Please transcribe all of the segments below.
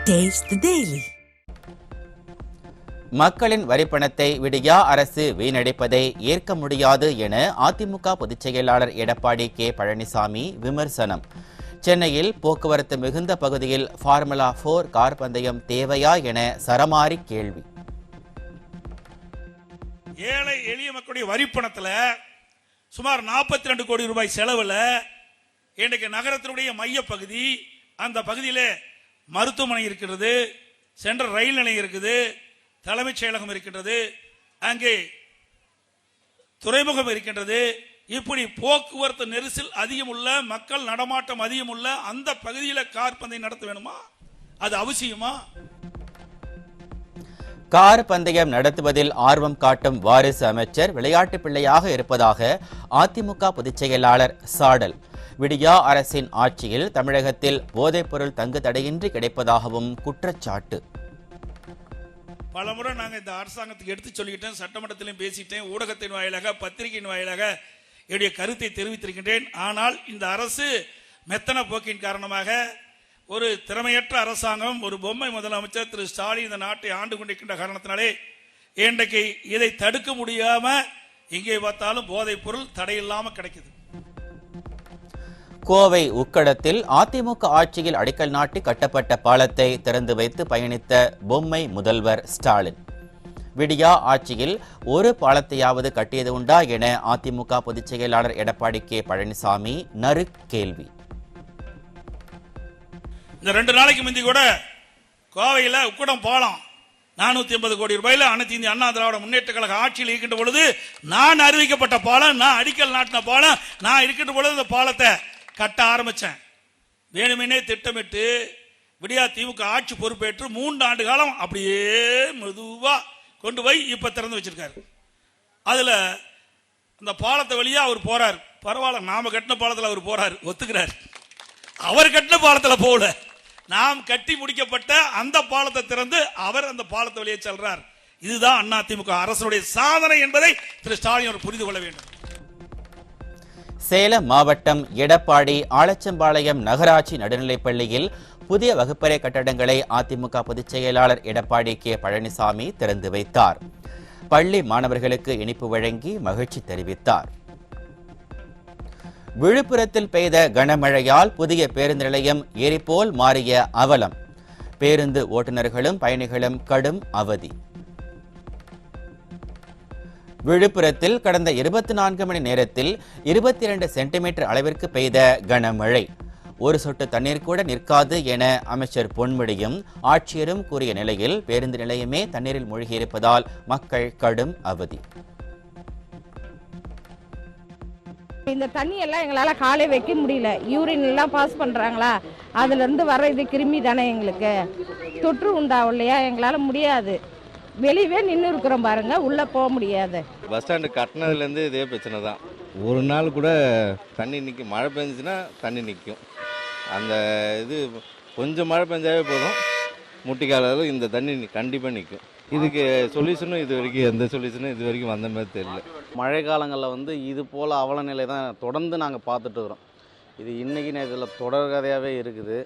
Taste the Daily. மக்களின் வரிப்பணத்தை விடியா அரசு வீணடிப்பதை ஏற்க முடியாது என அதிமுக பொதுச் செயலாளர் எடப்பாடி கே பழனிசாமி விமர்சனம். சென்னையில் போக்குவரத்து மிகுந்த பகுதியில் ஃபார்முலா 4 கார் பந்தயம் தேவையா என சரமாரி கேள்வி. ஏழை எளிய மக்களுடைய வரிப்பணத்தில் சுமார் 42 கோடி ரூபாய் செலவில் இன்றைக்கு நகரத்தினுடைய மையப்பகுதி, அந்த பகுதியில் மருத்துவமனை இருக்கிறது, சென்ட்ரல் ரயில் நிலையம் இருக்குது, தலைமைச் செயலகம் இருக்கின்றது, அங்கே துறைமுகம் இருக்கின்றது. இப்படி போக்குவரத்து நெரிசல் அதிகமுள்ள, மக்கள் நடமாட்டம் அதிகமுள்ள அந்த பகுதியில் கார் பந்தயம் நடத்த வேணுமா? அது அவசியமா? கார் பந்தயம் நடத்துவதில் ஆர்வம் காட்டும் வாரிசு அமைச்சர் விளையாட்டு பிள்ளையாக இருப்பதாக அதிமுக பொதுச் செயலாளர் சாடல். விடியா அரசின் ஆட்சியில் தமிழகத்தில் போதைப்பொருள் தங்கு தடையின்றி கிடைப்பதாகவும் குற்றச்சாட்டு. பலமுறை நாங்கள் இந்த அரசாங்கத்துக்கு எடுத்து சொல்லிக்கிட்டேன், சட்டமன்றத்திலும் பேசிட்டேன், ஊடகத்தின் வாயிலாக, பத்திரிகையின் வாயிலாக என்னுடைய கருத்தை தெரிவித்திருக்கின்றேன். ஆனால் இந்த அரசு மெத்தன போக்கின் காரணமாக ஒரு திறமையற்ற அரசாங்கம், ஒரு பொம்மை முதலமைச்சர் திரு ஸ்டாலின் இந்த நாட்டை ஆண்டு கொண்டிருக்கின்ற காரணத்தினாலே இன்றைக்கு இதை தடுக்க முடியாம எங்கே பார்த்தாலும் போதைப் பொருள் தடையில்லாமல் கிடைக்குது. கோவை உக்கடத்தில் அதிமுக ஆட்சியில் அடிக்கல் நாட்டி கட்டப்பட்ட பாலத்தை திறந்து வைத்து பயணித்த பொம்மை முதல்வர் ஸ்டாலின். விடியா ஆட்சியில் ஒரு பாலத்தையாவது கட்டியது உண்டா என அதிமுக பொதுச் செயலாளர் எடப்பாடி கே பழனிசாமி நறு கேள்வி. இந்த 2 நாளைக்கு முந்தி கூட கோவையில் உக்கடம் பாலம் 480 கோடி ரூபாயில் அனைத்து இந்திய அண்ணா திராவிட முன்னேற்ற கழக ஆட்சியில் இருக்கின்ற பொழுது நான் அறிவிக்கப்பட்ட பாலம், நான் அடிக்கல் நாட்டின பாலம், நான் இருக்கின்ற பொழுது இந்த பாலத்தை கட்ட ஆரம்பிச்சேன். வேணுமெனே திட்டமிட்டு விடியா திமுக ஆட்சி பொறுப்பேற்று 3 ஆண்டு காலம் அப்படியே மெதுவா கொண்டு போய் இப்ப திறந்து வச்சிருக்காரு. அதுல அந்த பாலத்தை வழியா அவர் போறாரு. பரவாயில்ல, நாம கட்டின பாலத்தில் அவர் போறாரு, ஒத்துக்கிறார். அவர் கட்டின பாலத்தில் போகல, நாம் கட்டி முடிக்கப்பட்ட அந்த பாலத்தை திறந்து அவர் அந்த பாலத்தை வழியே செல்றார். இதுதான் அதிமுக அரசுடைய சாதனை என்பதை திரு ஸ்டாலின் புரிந்து கொள்ள வேண்டும். சேலம் மாவட்டம் எடப்பாடி ஆலச்சம்பாளையம் நகராட்சி நடுநிலைப்பள்ளியில் புதிய வகுப்பறை கட்டடங்களை அதிமுக பொதுச் செயலாளர் எடப்பாடி கே பழனிசாமி திறந்து வைத்தார். பள்ளி மாணவர்களுக்கு இனிப்பு வழங்கி மகிழ்ச்சி தெரிவித்தார். விழுப்புரத்தில் பெய்த கனமழையால் புதிய பேருந்து நிலையம் ஏரிபோல் மாறிய அவலம். பேருந்து ஓட்டுநர்களும் பயணிகளும் கடும் அவதி. விழுப்புரத்தில் கடந்த 24 மணி நேரத்தில் 22 சென்டிமீட்டர் அளவிற்கு பெய்த கனமழை. ஒரு சொட்டு தண்ணீர் கூட நிற்காது என அமைச்சர் பொன்முடியும் ஆட்சியரும் கூறிய நிலையில் பேருந்து நிலையமே தண்ணீரில் மூழ்கியிருப்பதால் மக்கள் கடும் அவதி. இந்த தண்ணி எல்லாம் எங்களால காலை வைக்க முடியல. யூரின் எல்லாம் பாஸ் பண்றாங்களா, அதுல இருந்து வர இது கிருமி தானே, எங்களுக்கு தொற்று உண்டாகும் இல்லையா, எங்களால முடியாது. வெளியே நின்று இருக்கிறோம் பாருங்க, உள்ள போக முடியாது. பஸ் ஸ்டாண்டு கட்டினதுலேருந்து இதே பிரச்சனை தான். ஒரு நாள் கூட தண்ணி நிற்கும், மழை பெஞ்சுன்னா தண்ணி நிற்கும். அந்த இது கொஞ்சம் மழை பெஞ்சாவே போதும், முட்டிக்கால இந்த தண்ணி கண்டிப்பாக நிற்கும். இதுக்கு சொல்யூஷனும் இது வரைக்கும் எந்த சொல்யூஷனும் இது வரைக்கும் வந்த மாதிரி தெரியல. மழை காலங்களில் இது போல் அவல நிலை தான் தொடர்ந்து நாங்கள் பார்த்துட்டு இருக்கிறோம். இது இன்றைக்கி நேரத்தில் தொடர் கதையாகவே இருக்குது.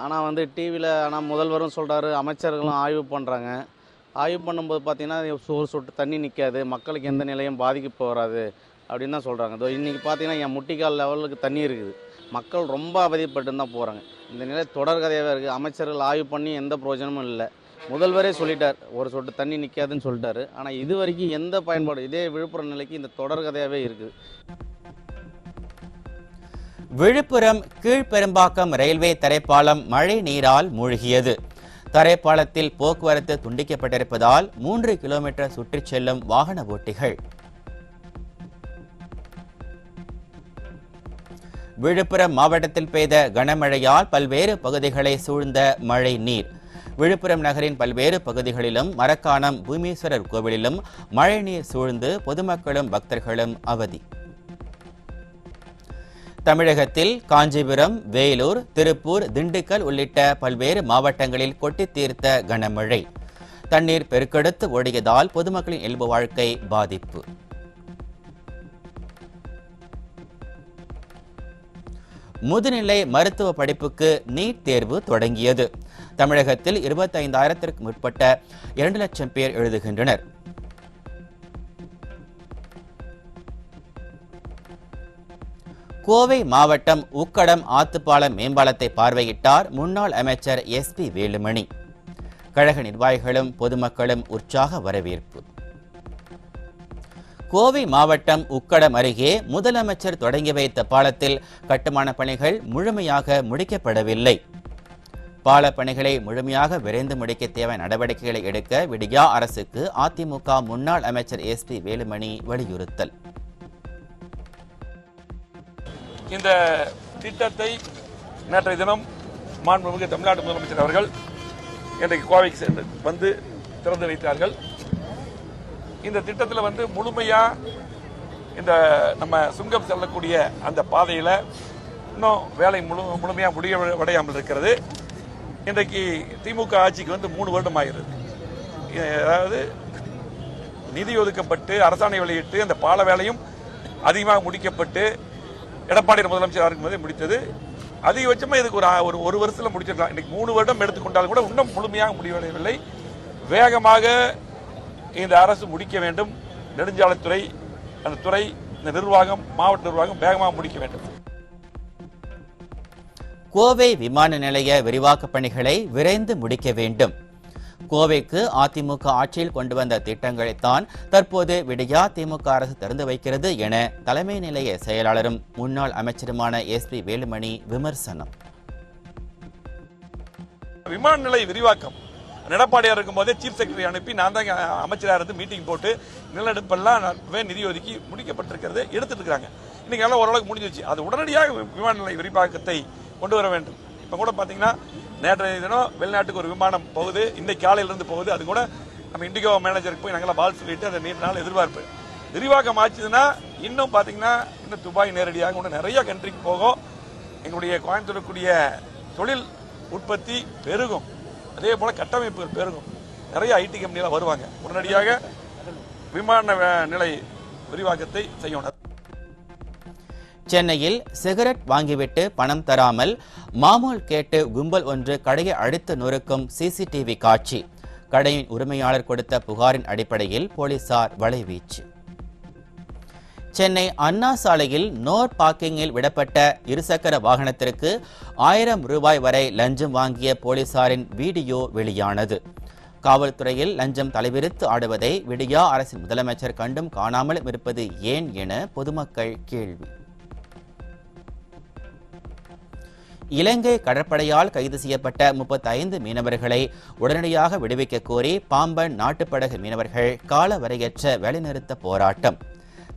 ஆனால் டிவியில் முதல்வரும் சொல்கிறாரு, அமைச்சர்களும் ஆய்வு பண்ணுறாங்க. ஆய்வு பண்ணும்போது பார்த்தீங்கன்னா ஒரு சொட்டு தண்ணி நிற்காது, மக்களுக்கு எந்த நிலையும் பாதிக்க வராது அப்படின்னு தான் சொல்கிறாங்க. இதோ இன்றைக்கி பார்த்தீங்கன்னா என் முட்டிக்கால் லெவலுக்கு தண்ணி இருக்குது. மக்கள் ரொம்ப அவதிப்பட்டு தான் போகிறாங்க. இந்த நிலை தொடர் கதையாகவே இருக்குது. அமைச்சர்கள் ஆய்வு பண்ணி எந்த பிரயோஜனமும் இல்லை. முதல்வரே சொல்லிட்டார், ஒரு சொட்டு தண்ணி நிற்காதுன்னு சொல்லிட்டாரு. ஆனால் இது வரைக்கும் எந்த பயன்பாடு, இதே விழுப்புரம் நிலைக்கு இந்த தொடர் கதையாகவே இருக்குது. விழுப்புரம் கீழ்பெரும்பாக்கம் ரயில்வே தரைப்பாலம் மழை நீரால் மூழ்கியது. தரைப்பாலத்தில் போக்குவரத்து துண்டிக்கப்பட்டிருப்பதால் 3 கிலோமீட்டர் சுற்றிச் செல்லும் வாகன ஓட்டிகள். விழுப்புரம் மாவட்டத்தில் பெய்த கனமழையால் பல்வேறு பகுதிகளை சூழ்ந்த மழை நீர். விழுப்புரம் நகரின் பல்வேறு பகுதிகளிலும் மரக்காணம் பூமீஸ்வரர் கோவிலிலும் மழைநீர் சூழ்ந்து பொதுமக்களும் பக்தர்களும் அவதி. தமிழகத்தில் காஞ்சிபுரம், வேலூர், திருப்பூர், திண்டுக்கல் உள்ளிட்ட பல்வேறு மாவட்டங்களில் கொட்டி தீர்த்த கனமழை. தண்ணீர் பெருக்கெடுத்து ஓடியதால் பொதுமக்களின் இயல்பு வாழ்க்கை பாதிப்பு. முதுநிலை மருத்துவ படிப்புக்கு நீட் தேர்வு தொடங்கியது. தமிழகத்தில் 25,000க்கும் மேற்பட்ட 2 லட்சம் பேர் எழுதுகின்றனர். கோவை மாவட்டம் உக்கடம் ஆத்துப்பாலம் மேம்பாலத்தை பார்வையிட்டார் முன்னாள் அமைச்சர் SP வேலுமணி. கழக நிர்வாகிகளும் பொதுமக்களும் உற்சாக வரவேற்பு. கோவை மாவட்டம் உக்கடம் அருகே முதலமைச்சர் தொடங்கி வைத்த பாலத்தில் கட்டுமான பணிகள் முழுமையாக முடிக்கப்படவில்லை. பால பணிகளை முழுமையாக விரைந்து முடிக்க தேவையான நடவடிக்கைகளை எடுக்க விடியா அரசுக்கு அதிமுக முன்னாள் அமைச்சர் SP வேலுமணி வலியுறுத்தல். இந்த திட்டத்தை நேற்றைய தினம் மாண்புமிகு தமிழ்நாடு முதலமைச்சர் அவர்கள் இன்றைக்கு கோவைக்கு சென்று வந்து திறந்து வைத்தார்கள். இந்த திட்டத்தில் முழுமையா இந்த நம்ம சுங்கம் செல்லக்கூடிய அந்த பாதையில் இன்னும் வேலை முழுமையாக முடிவடையாமல் இருக்கிறது. இன்றைக்கு திமுக ஆட்சிக்கு 3 வருடம் ஆகிறது. அதாவது நிதி ஒதுக்கப்பட்டு அரசாணை வெளியிட்டு அந்த பால வேலையும் அதிகமாக முடிக்கப்பட்டு எடப்பாடி முதலமைச்சர் அவருக்கு முடித்தது. அதிகபட்சமாக இதுக்கு ஒரு வருஷத்தில் முடிச்சிருக்கலாம். இன்னைக்கு 3 வருடம் எடுத்துக்கொண்டாலும் கூட இன்னும் முழுமையாக முடிவடையவில்லை. வேகமாக இந்த அரசு முடிக்க வேண்டும். நெடுஞ்சாலைத்துறை அந்த துறை இந்த நிர்வாகம் மாவட்ட நிர்வாகம் வேகமாக முடிக்க வேண்டும். கோவை விமான நிலைய விரிவாக்க பணிகளை விரைந்து முடிக்க வேண்டும். கோவைக்கு அதிமுக ஆட்சியில் கொண்டு வந்த திட்டங்களைத்தான் தற்போது விடியா திமுக அரசு திறந்து வைக்கிறது என தலைமை நிலைய செயலாளரும் முன்னாள் அமைச்சருமான SP வேலுமணி விமர்சனம். விமான நிலைய விரிவாக்கம் எடப்பாடியார் இருக்கும் போதே சீஃப் செக்ரட்டரி அனுப்பி நான் தான் அமைச்சராக இருந்து மீட்டிங் போட்டு நிலநடுப்பெல்லாம் நிதி ஒதுக்கி முடிக்கப்பட்டிருக்கிறது எடுத்துட்டு இருக்காங்க. இன்னைக்கு எல்லாம் ஓரளவுக்கு முடிஞ்சிச்சு. அது உடனடியாக விமான நிலைய விரிவாக்கத்தை கொண்டு வர வேண்டும். இப்போ கூட பார்த்தீங்கன்னா நேற்றைய தினம் வெளிநாட்டுக்கு ஒரு விமானம் போகுது. இன்னைக்கு காலையிலிருந்து போகுது. அது கூட நம்ம இண்டிகோ மேனேஜருக்கு போய் நாங்களாம் பால் சொல்லிட்டு அதை நீண்ட நாள் எதிர்பார்ப்பு விரிவாக்கம் ஆச்சுன்னா இன்னும் பார்த்தீங்கன்னா இன்னும் துபாய் நேரடியாக இன்னும் நிறைய கண்ட்ரிக்கு போகும். எங்களுடைய கோயம்புத்தூருக்குரிய தொழில் உற்பத்தி பெருகும். அதே போல கட்டமைப்புகள் பெருகும். நிறைய ஐடி கம்பெனிலாம் வருவாங்க. உடனடியாக விமான நிலை விரிவாக்கத்தை செய்யணும். சென்னையில் சிகரெட் வாங்கிவிட்டு பணம் தராமல் மாமூல் கேட்டு கும்பல் ஒன்று கடையை அடித்து நொறுக்கும் CCTV காட்சி. கடையின் உரிமையாளர் கொடுத்த புகாரின் அடிப்படையில் போலீசார் வலைவீச்சு. சென்னை அண்ணா சாலையில் நோ பார்க்கிங்கில் விடப்பட்ட இருசக்கர வாகனத்திற்கு 1000 ரூபாய் வரை லஞ்சம் வாங்கிய போலீசாரின் வீடியோ வெளியானது. காவல்துறையில் லஞ்சம் தலைவிரித்து ஆடுவதை விடியா அரசின் முதலமைச்சர் கண்டும் காணாமல் இருப்பது ஏன் என பொதுமக்கள் கேள்வி. இலங்கை கடற்படையால் கைது செய்யப்பட்ட 35 மீனவர்களை உடனடியாக விடுவிக்க கோரி பாம்பன் நாட்டுப்படகு மீனவர்கள் காலவரையற்ற வேலைநிறுத்த போராட்டம்.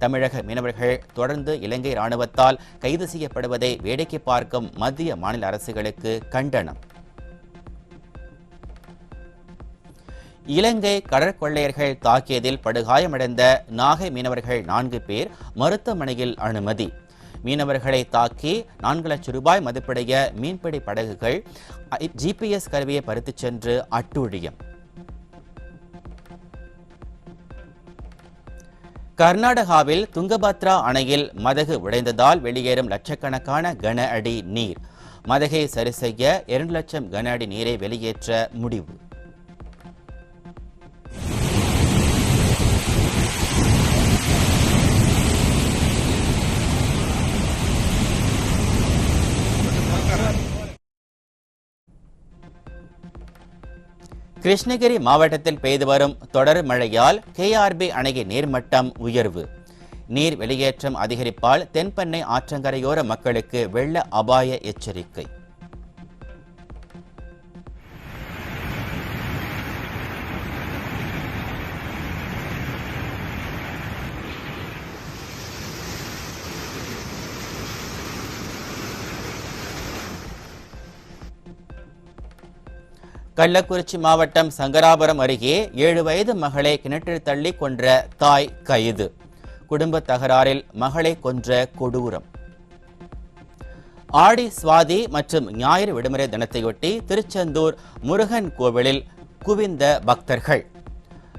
தமிழக மீனவர்கள் தொடர்ந்து இலங்கை ராணுவத்தால் கைது செய்யப்படுவதை வேடிக்கை பார்க்கும் மத்திய மாநில அரசுகளுக்கு கண்டனம். இலங்கை கடற்கொள்ளையர்கள் தாக்கியதில் படுகாயமடைந்த நாகை மீனவர்கள் 4 பேர் மருத்துவமனையில் அனுமதி. மீனவர்களை தாக்கி 4 லட்சம் ரூபாய் மதிப்புடைய மீன்பிடி படகுகள் GPS கருவியை பறித்துச் சென்று அட்டூழியம். கர்நாடகாவில் துங்கபத்ரா அணையில் மதகு உடைந்ததால் வெளியேறும் லட்சக்கணக்கான கன அடி நீர். மதகை சரி செய்ய 2 லட்சம் கன அடி நீரை வெளியேற்ற முடிவு. கிருஷ்ணகிரி மாவட்டத்தில் பெய்து வரும் தொடர் மழையால் KRB அணையின் நீர்மட்டம் உயர்வு. நீர் வெளியேற்றம் அதிகரிப்பால் தென்பெண்ணை ஆற்றங்கரையோர மக்களுக்கு வெள்ள அபாய எச்சரிக்கை. கள்ளக்குறிச்சி மாவட்டம் சங்கராபுரம் அருகே 7 வயது மகளை கிணற்றில் தள்ளி கொன்ற தாய் கைது. குடும்ப தகராறில் மகளை கொன்ற கொடூரம். ஆடி சுவாதி மற்றும் ஞாயிறு விடுமுறை தினத்தையொட்டி திருச்செந்தூர் முருகன் கோவிலில் குவிந்த பக்தர்கள்.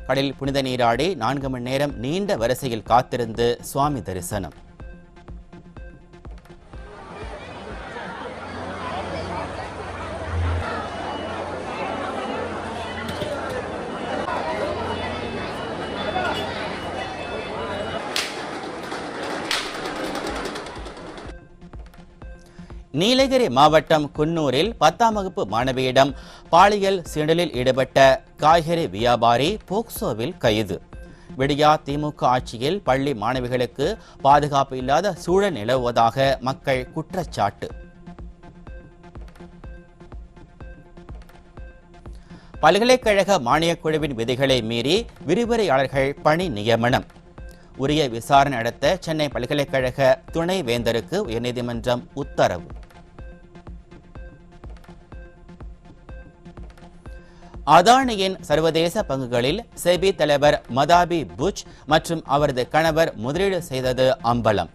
கடலில் புனித நீராடி 4 மணி நேரம் நீண்ட வரிசையில் காத்திருந்து சுவாமி தரிசனம். நீலகிரி மாவட்டம் குன்னூரில் 10ஆம் வகுப்பு மாணவியிடம் பாலியல் சீண்டலில் ஈடுபட்ட காய்கறி வியாபாரி போக்சோவில் கைது. விடியா திமுக ஆட்சியில் பள்ளி மாணவிகளுக்கு பாதுகாப்பு இல்லாத சூழல் நிலவுவதாக மக்கள் குற்றச்சாட்டு. பல்கலைக்கழக மானியக் குழுவின் விதிகளை மீறி விரிவுரையாளர்கள் பணி நியமனம். உரிய விசாரணை நடத்த சென்னை பல்கலைக்கழக துணை வேந்தருக்கு உயர்நீதிமன்றம் உத்தரவு. அதானியின் சர்வதேச பங்குகளில் செபி தலைவர் மதாபி புச் மற்றும் அவரது கணவர் முதலீடு செய்தது அம்பலம்.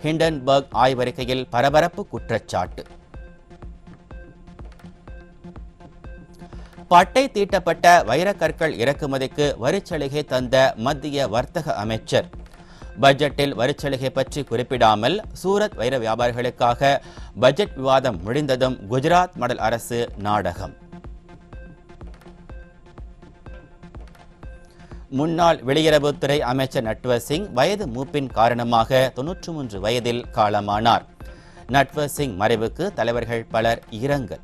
ஹிண்டன்பர்க் ஆய்வறிக்கையில் பரபரப்பு குற்றச்சாட்டு. பட்டை தீட்டப்பட்ட வைரக்கற்கள் இறக்குமதிக்கு வரிச்சலுகை தந்த மத்திய வர்த்தக அமைச்சர். பட்ஜெட்டில் வரிச்சலுகை பற்றி குறிப்பிடாமல் சூரத் வைர வியாபாரிகளுக்காக பட்ஜெட் விவாதம் முடிந்ததும் குஜராத் மாடல் அரசு நாடகம். முன்னாள் வெளியுறவுத்துறை அமைச்சர் நட்வர் சிங் வயது மூப்பின் காரணமாக 93 வயதில் காலமானார். நட்வர் சிங் மறைவுக்கு தலைவர்கள் பலர் இரங்கல்.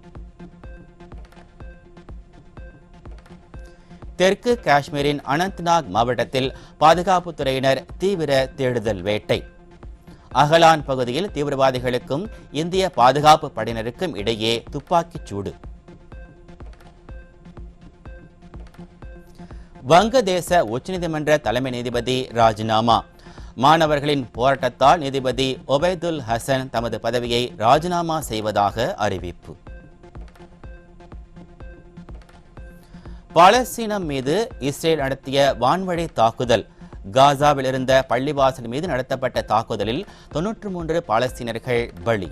தெற்கு காஷ்மீரின் அனந்த்நாக் மாவட்டத்தில் பாதுகாப்புத்துறையினர் தீவிர தேடுதல் வேட்டை. அகலான் பகுதியில் தீவிரவாதிகளுக்கும் இந்திய பாதுகாப்பு படையினருக்கும் இடையே துப்பாக்கிச் சூடு. வங்கதேச உச்சநீதிமன்ற தலைமை நீதிபதி ராஜினாமா. மாணவர்களின் போராட்டத்தால் நீதிபதி ஒபைதுல் ஹசன் தமது பதவியை ராஜினாமா செய்வதாக அறிவிப்பு. பாலஸ்தீனம் மீது இஸ்ரேல் நடத்திய வான்வழி தாக்குதல். காசாவில் இருந்த பள்ளிவாசல் மீது நடத்தப்பட்ட தாக்குதலில் 93 பாலஸ்தீனர்கள் பலி.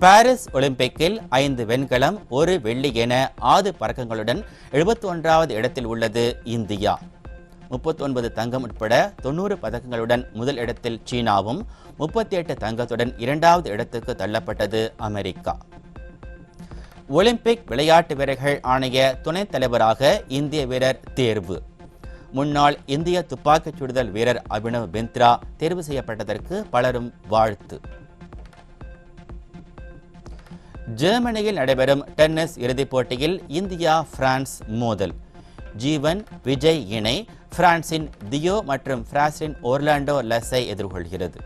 பாரிஸ் ஒலிம்பிக்கில் 5 வெண்கலம் 1 வெள்ளி என 6 பதக்கங்களுடன் 71வது இடத்தில் உள்ளது இந்தியா. 39 தங்கம் உட்பட 90 பதக்கங்களுடன் முதல் இடத்தில் சீனாவும் 38 தங்கத்துடன் 2வது இடத்துக்கு தள்ளப்பட்டது அமெரிக்கா. ஒலிம்பிக் விளையாட்டு வீரர்கள் ஆணைய துணைத் தலைவராக இந்திய வீரர் தேர்வு. முன்னாள் இந்திய துப்பாக்கிச் சுடுதல் வீரர் அபினவ் பிந்த்ரா தேர்வு செய்யப்பட்டதற்கு பலரும் வாழ்த்து. ஜெர்மனியில் நடைபெறும் டென்னிஸ் இறுதிப் போட்டியில் இந்தியா பிரான்ஸ் மோதல். ஜீவன் விஜய் இணை பிரான்சின் தியோ மற்றும் பிரான்சின் ஓர்லாண்டோ லெஸை எதிர்கொள்கிறது.